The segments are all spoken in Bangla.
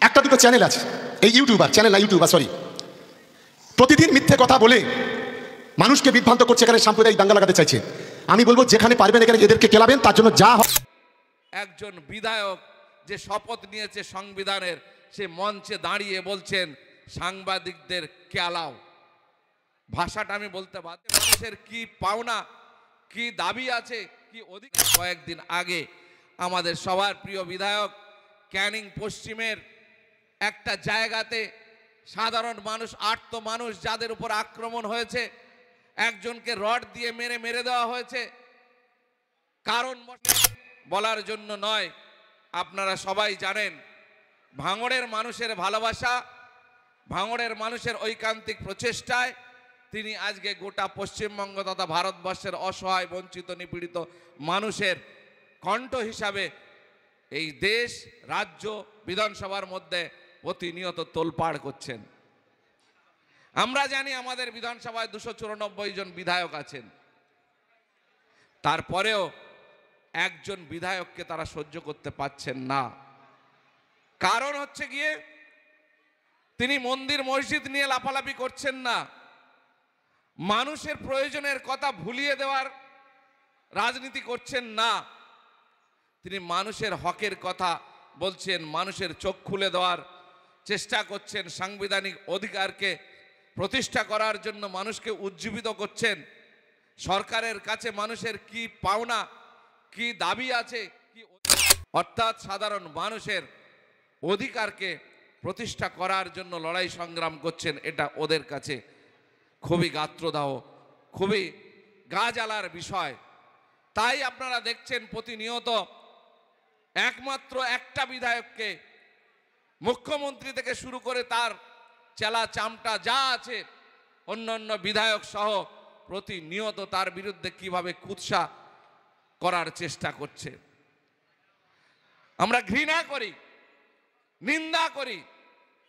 একটা দুটো চ্যানেল আছে, এই ইউটিউবার চ্যানেল না, ইউটিউবার সরি, প্রতিদিন মিথ্যে কথা বলে মানুষকে বিভ্রান্ত করছে, এখানে সাম্প্রদায়িক দাঙ্গা লাগাতে চাইছে। আমি বলবো যেখানে পারবেন এখানে এদেরকে কেলাবেন, তার জন্য যা একজন বিধায়ক যে শপথ নিয়েছে সংবিধানের, সে মঞ্চে দাঁড়িয়ে বলছেন সাংবাদিকদের কেলাও। ভাষাটা আমি বলতে বাধ্য। মানুষের কি পাওনা, কি দাবি আছে, কি অধিকার। কয়েকদিন আগে আমাদের সবার প্রিয় বিধায়ক ক্যানিং পশ্চিমের একটা জায়গাতে সাধারণ মানুষ, আর্ত মানুষ যাদের উপর আক্রমণ হয়েছে, একজনকে রড দিয়ে মেরে দেওয়া হয়েছে। কারণ বলার জন্য নয়, আপনারা সবাই জানেন ভাঙড়ের মানুষের ভালোবাসা, ভাঙড়ের মানুষের ঐকান্তিক প্রচেষ্টায় তিনি আজকে গোটা পশ্চিমবঙ্গ তথা ভারতবর্ষের অসহায়, বঞ্চিত, নিপীড়িত মানুষের কণ্ঠ হিসাবে এই দেশ, রাজ্য, বিধানসভার মধ্যে প্রতিনিয়ত তোলপাড় করছেন। আমরা জানি আমাদের বিধানসভায় 294 জন বিধায়ক আছেন, তারপরেও একজন বিধায়ককে তারা সহ্য করতে পারছেন না। কারণ হচ্ছে গিয়ে তিনি মন্দির মসজিদ নিয়ে লাফালাফি করছেন না, মানুষের প্রয়োজনের কথা ভুলিয়ে দেওয়ার রাজনীতি করছেন না, তিনি মানুষের হকের কথা বলছেন, মানুষের চোখ খুলে দেওয়ার চেষ্টা করছেন, সাংবিধানিক অধিকারকে প্রতিষ্ঠা করার জন্য মানুষকে উজ্জীবিত করছেন। সরকারের কাছে মানুষের কি পাওনা, কি দাবি আছে, কি অর্থাৎ সাধারণ মানুষের অধিকারকে প্রতিষ্ঠা করার জন্য লড়াই সংগ্রাম করছেন। এটা ওদের কাছে খুবই গাত্রদাহ, খুবই গা জ্বালার বিষয়। তাই আপনারা দেখছেন প্রতিনিয়ত একমাত্র একটা বিধায়ককে, মুখ্যমন্ত্রী থেকে শুরু করে তার চেলা চামটা যা আছে, অন্যান্য বিধায়ক সহ প্রতিনিয়ত তার বিরুদ্ধে কিভাবে কুৎসা করার চেষ্টা করছে। আমরা ঘৃণা করি, নিন্দা করি।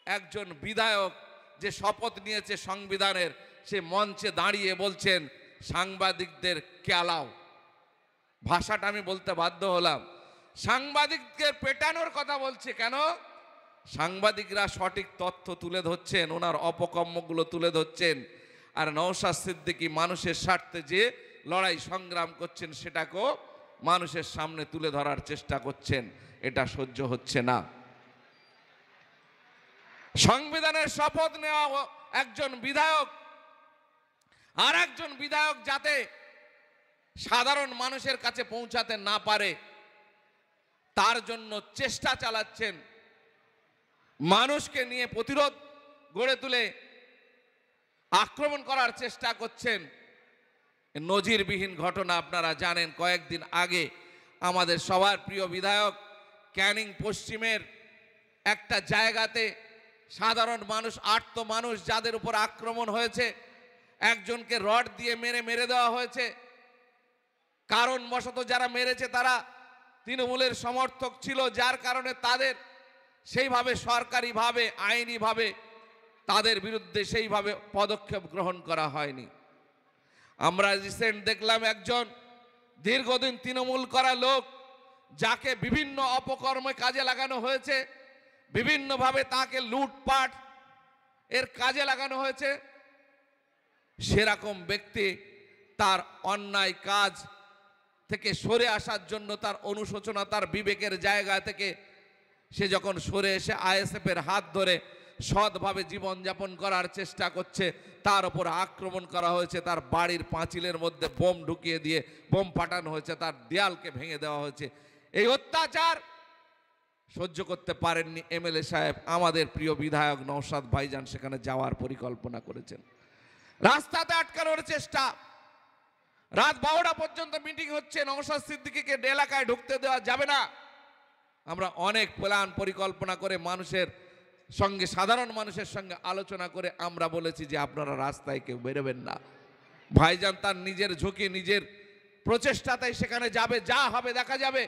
একজন বিধায়ক যে শপথ নিয়েছে সংবিধানের, সে মঞ্চে দাঁড়িয়ে বলছেন সাংবাদিকদের কেলাও। ভাষাটা আমি বলতে বাধ্য হলাম। সাংবাদিকদের পেটানোর কথা বলছে কেন? সাংবাদিকরা সঠিক তথ্য তুলে ধরছেন, ওনার অপকর্মগুলো তুলে ধরছেন, আর নওশাদ সিদ্দিকী মানুষের স্বার্থে যে লড়াই সংগ্রাম করছেন সেটাকেও মানুষের সামনে তুলে ধরার চেষ্টা করছেন। এটা সহ্য হচ্ছে না। সংবিধানের শপথ নেওয়া একজন বিধায়ক আর একজন বিধায়ক যাতে সাধারণ মানুষের কাছে পৌঁছাতে না পারে তার জন্য চেষ্টা চালাচ্ছেন, মানুষকে নিয়ে প্রতিরোধ গড়ে তুলে আক্রমণ করার চেষ্টা করছেন। নজিরবিহীন ঘটনা আপনারা জানেন। কয়েকদিন আগে আমাদের সবার প্রিয় বিধায়ক ক্যানিং পশ্চিমের একটা জায়গাতে সাধারণ মানুষ, আর্ত মানুষ যাদের উপর আক্রমণ হয়েছে, একজনকে রড দিয়ে মেরে দেওয়া হয়েছে। কারণবশত যারা মেরেছে তারা তৃণমূলের সমর্থক ছিল, যার কারণে তাদের সেইভাবে সরকারিভাবে, আইনিভাবে তাদের বিরুদ্ধে সেইভাবে পদক্ষেপ গ্রহণ করা হয়নি। আমরা রিসেন্ট দেখলাম একজন দীর্ঘদিন তৃণমূল করা লোক, যাকে বিভিন্ন অপকর্মে কাজে লাগানো হয়েছে, বিভিন্নভাবে তাকে লুটপাট এর কাজে লাগানো হয়েছে, সেরকম ব্যক্তি তার অন্যায় কাজ থেকে সরে আসার জন্য, তার অনুশোচনা, তার বিবেকের জায়গা থেকে সে যখন সরে এসে আইএসএফের হাত ধরে সৎভাবে জীবনযাপন করার চেষ্টা করছে, তার উপর আক্রমণ করা হয়েছে, তার বাড়ির পাঁচিলের মধ্যে বোম ঢুকিয়ে দিয়ে বোম ফাটানো হয়েছে, তার দেয়ালকে ভেঙে দেওয়া হয়েছে। এই অত্যাচার সহ্য করতে পারেননি এমএলএ সাহেব। আমাদের প্রিয় বিধায়ক নওশাদ ভাইজান সেখানে যাওয়ার পরিকল্পনা করেছেন। রাস্তাতে আটকানোর চেষ্টা, রাত 12টা পর্যন্ত মিটিং হচ্ছে, নওশাদ সিদ্দিকীকে এলাকায় ঢুকতে দেওয়া যাবে না। আমরা অনেক প্ল্যান পরিকল্পনা করে মানুষের সঙ্গে, সাধারণ মানুষের সঙ্গে আলোচনা করে আমরা বলেছি যে আপনারা রাস্তায় কেউ বেরোবেন না। ভাইজান তার নিজের ঝুঁকি, নিজের প্রচেষ্টাতেই সেখানে যাবে, যা হবে দেখা যাবে।